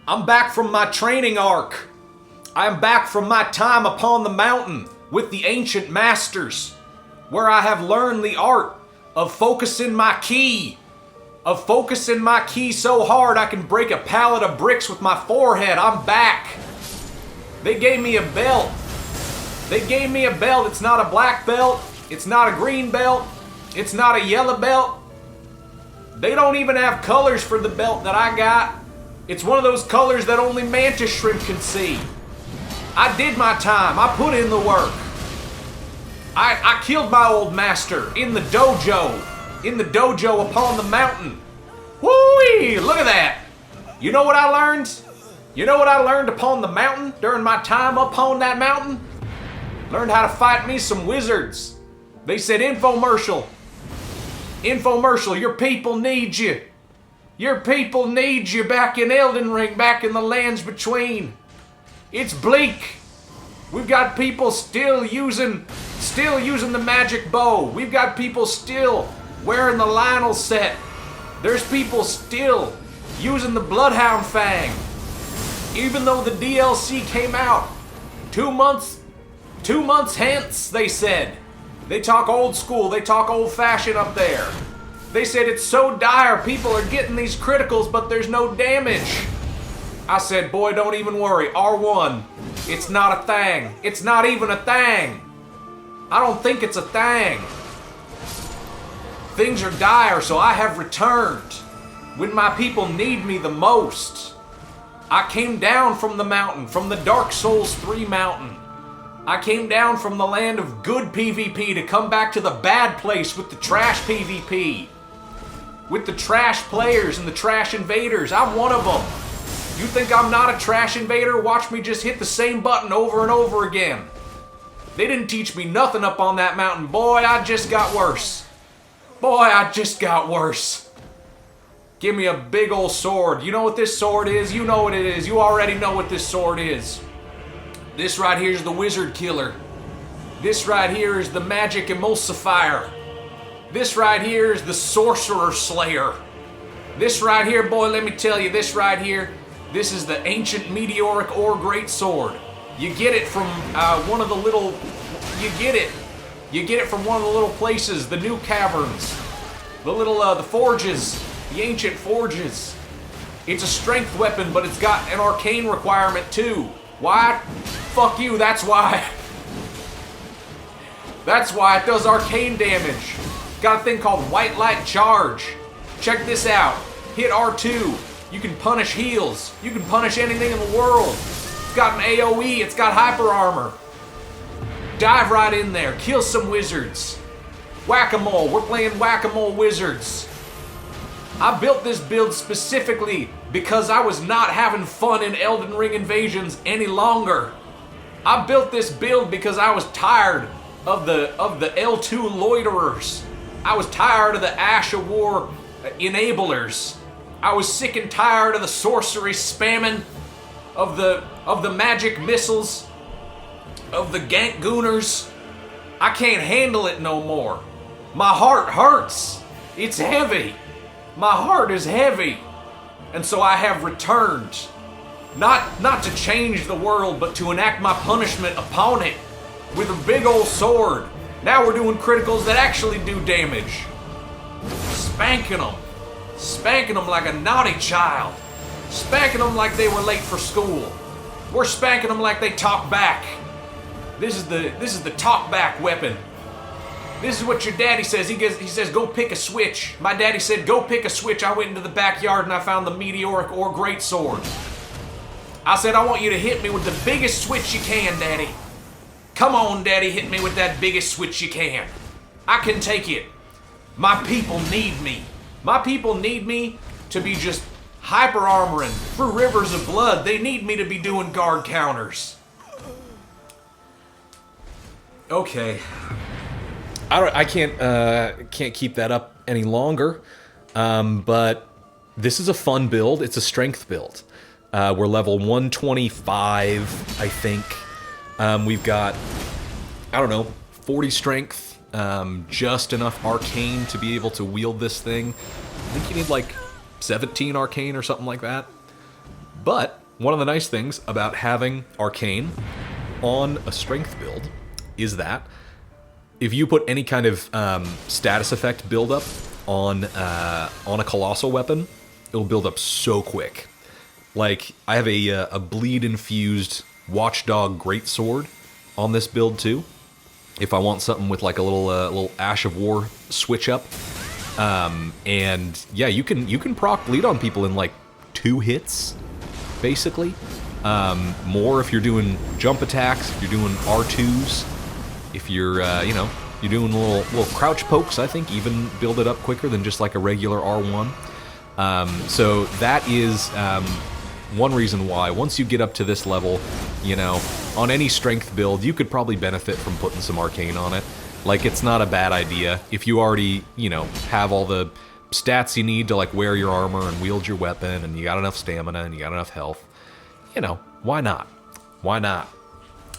I'm back from my training arc. I am back from my time upon the mountain with the ancient masters, where I have learned the art of focusing my ki. Of focusing my ki so hard I can break a pallet of bricks with my forehead. I'm back. They gave me a belt. They gave me a belt. It's not a black belt. It's not a green belt. It's not a yellow belt. They don't even have colors for the belt that I got. It's one of those colors that only mantis shrimp can see. I did my time. I put in the work. I killed my old master in the dojo. In the dojo upon the mountain. Woo-wee! Look at that. You know what I learned? You know what I learned upon the mountain during my time upon that mountain? Learned how to fight me some wizards. They said, infomercial. Infomercial, your people need you. Your people need you back in Elden Ring, back in the lands between. It's bleak. We've got people still using the magic bow. We've got people still wearing the Lionel set. There's people still using the Bloodhound Fang. Even though the DLC came out 2 months hence, they said. They talk old school, they talk old fashioned up there. They said it's so dire, people are getting these criticals, but there's no damage. I said, boy, don't even worry, R1, it's not a thing. It's not even a thing. I don't think it's a thing. Things are dire, so I have returned when my people need me the most. I came down from the mountain, from the Dark Souls 3 mountain. I came down from the land of good PvP to come back to the bad place with the trash PvP. With the trash players and the trash invaders. I'm one of them. You think I'm not a trash invader? Watch me just hit the same button over and over again. They didn't teach me nothing up on that mountain. Boy, I just got worse. Boy, I just got worse. Give me a big old sword. You know what this sword is? You know what it is. You already know what this sword is. This right here is the wizard killer. This right here is the magic emulsifier. This right here is the sorcerer slayer. This right here, boy, let me tell you, this right here, this is the ancient meteoric ore greatsword. You get it from one of the little, you get it from one of the little places, the new caverns, the forges, the ancient forges. It's a strength weapon, but it's got an arcane requirement too. Why? Fuck you, that's why. That's why it does arcane damage. Got a thing called White Light Charge. Check this out. Hit R2. You can punish heals. You can punish anything in the world. It's got an AoE. It's got hyper armor. Dive right in there. Kill some wizards. Whack-a-mole. We're playing whack-a-mole wizards. I built this build specifically because I was not having fun in Elden Ring invasions any longer. I built this build because I was tired of the L2 loiterers. I was tired of the Ash of War enablers. I was sick and tired of the sorcery spamming, of the magic missiles, of the gank gooners. I can't handle it no more. My heart hurts. It's heavy. My heart is heavy. And so I have returned. Not to change the world, but to enact my punishment upon it with a big old sword. Now we're doing criticals that actually do damage. Spanking them. Spanking them like a naughty child. Spanking them like they were late for school. We're spanking them like they talk back. This is the talk back weapon. This is what your daddy says. He says, go pick a switch. My daddy said, go pick a switch. I went into the backyard and I found the meteoric ore greatsword. I said, I want you to hit me with the biggest switch you can, Daddy. Come on, Daddy, hit me with that biggest switch you can. I can take it. My people need me. My people need me to be just hyper armoring through rivers of blood. They need me to be doing guard counters. Okay. I can't keep that up any longer. But this is a fun build. It's a strength build. We're level 125, I think. We've got, I don't know, 40 strength, just enough arcane to be able to wield this thing. I think you need like 17 arcane or something like that. But one of the nice things about having Arcane on a strength build is that if you put any kind of status effect buildup on a colossal weapon, it'll build up so quick. Like, I have a bleed-infused Watchdog Greatsword on this build, too. If I want something with, like, a little Ash of War switch-up. And, yeah, you can proc bleed on people in, like, 2 hits, basically. More if you're doing jump attacks, if you're doing R2s, if you're, you're doing little crouch pokes, I think, even build it up quicker than just, like, a regular R1. So that is one reason why, once you get up to this level, on any strength build, you could probably benefit from putting some Arcane on it. Like, it's not a bad idea. If you already, have all the stats you need to, like, wear your armor and wield your weapon, and you got enough stamina and you got enough health, why not? Why not?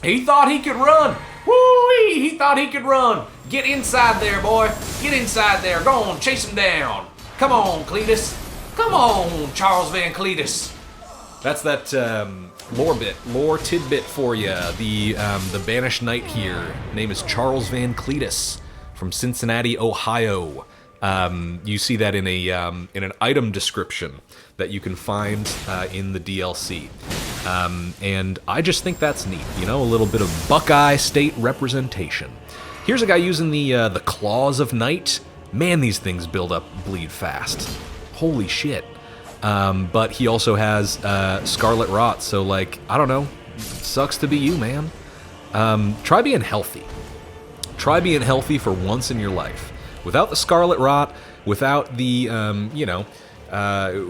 He thought he could run! Woo-wee! He thought he could run! Get inside there, boy! Get inside there! Go on, chase him down! Come on, Cletus! Come on, Charles Van Cletus! That's that lore tidbit for you. The banished knight here, name is Charles Van Cletus from Cincinnati, Ohio. You see that in an item description that you can find in the DLC. And I just think that's neat, a little bit of Buckeye State representation. Here's a guy using the Claws of Night. Man, these things build up bleed fast. Holy shit. But he also has Scarlet Rot, so, like, I don't know. Sucks to be you, man. Try being healthy. Try being healthy for once in your life. Without the Scarlet Rot, without the,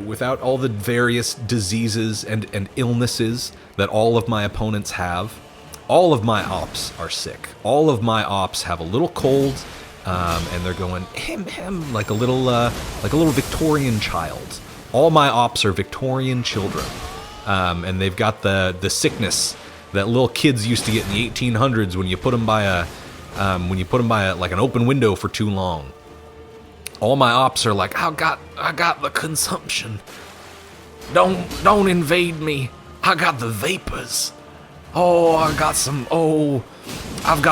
without all the various diseases and illnesses that all of my opponents have, all of my ops are sick. All of my ops have a little cold, and they're going hem hem like a little Victorian child. All my ops are Victorian children, and they've got the sickness that little kids used to get in the 1800s when you put them by like an open window for too long. All my ops are like, I got the consumption. Don't invade me. I got the vapors. I've got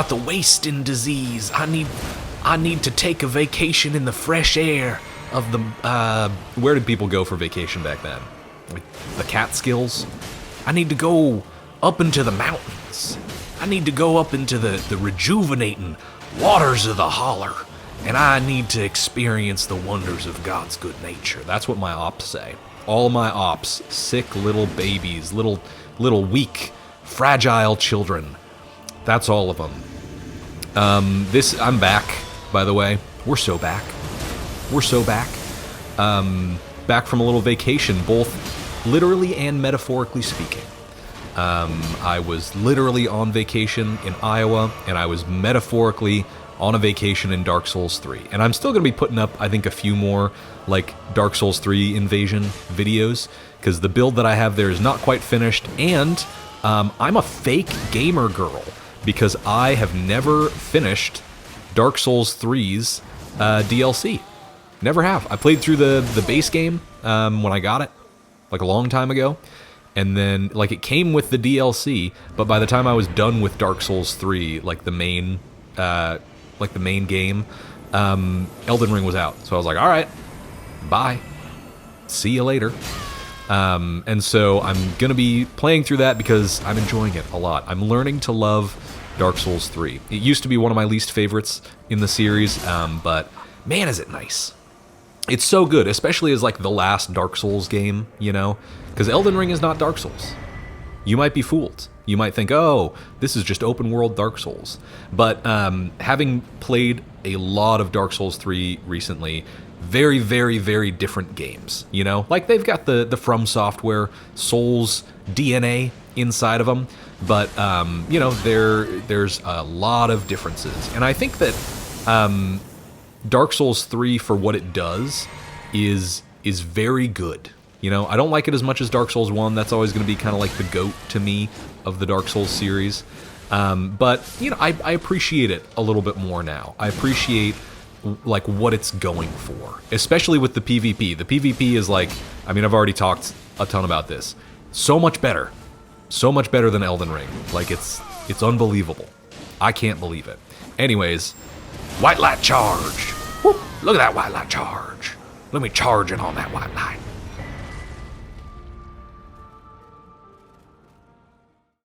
the wasting disease. I need to take a vacation in the fresh air of the, where did people go for vacation back then? Like the Catskills? I need to go up into the mountains. I need to go up into the rejuvenating waters of the holler. And I need to experience the wonders of God's good nature. That's what my ops say. All my ops, sick little babies, little weak, fragile children. That's all of them. I'm back, by the way. We're so back. We're so back. Back from a little vacation, both literally and metaphorically speaking. I was literally on vacation in Iowa, and I was metaphorically on a vacation in Dark Souls 3. And I'm still going to be putting up, I think, a few more, like, Dark Souls 3 invasion videos, because the build that I have there is not quite finished, and I'm a fake gamer girl, because I have never finished Dark Souls 3's DLC. Never have. I played through the base game when I got it, like a long time ago, and then, like, it came with the DLC, but by the time I was done with Dark Souls 3, like the main game, Elden Ring was out. So I was like, all right, bye. See you later. And so I'm going to be playing through that because I'm enjoying it a lot. I'm learning to love Dark Souls 3. It used to be one of my least favorites in the series, but man, is it nice. It's so good, especially as, like, the last Dark Souls game, Because Elden Ring is not Dark Souls. You might be fooled. You might think, oh, this is just open world Dark Souls. But having played a lot of Dark Souls 3 recently, very, very, very different games, Like, they've got the From Software Souls DNA inside of them, but, there's a lot of differences. And I think that Dark Souls 3, for what it does, is very good. I don't like it as much as Dark Souls 1. That's always going to be kind of like the GOAT to me of the Dark Souls series. But, I appreciate it a little bit more now. I appreciate, like, what it's going for, especially with the PvP. The PvP is like, I've already talked a ton about this. So much better. So much better than Elden Ring. Like, it's unbelievable. I can't believe it. Anyways, white light charge. Woo, look at that white light charge. Let me charge in on that white light.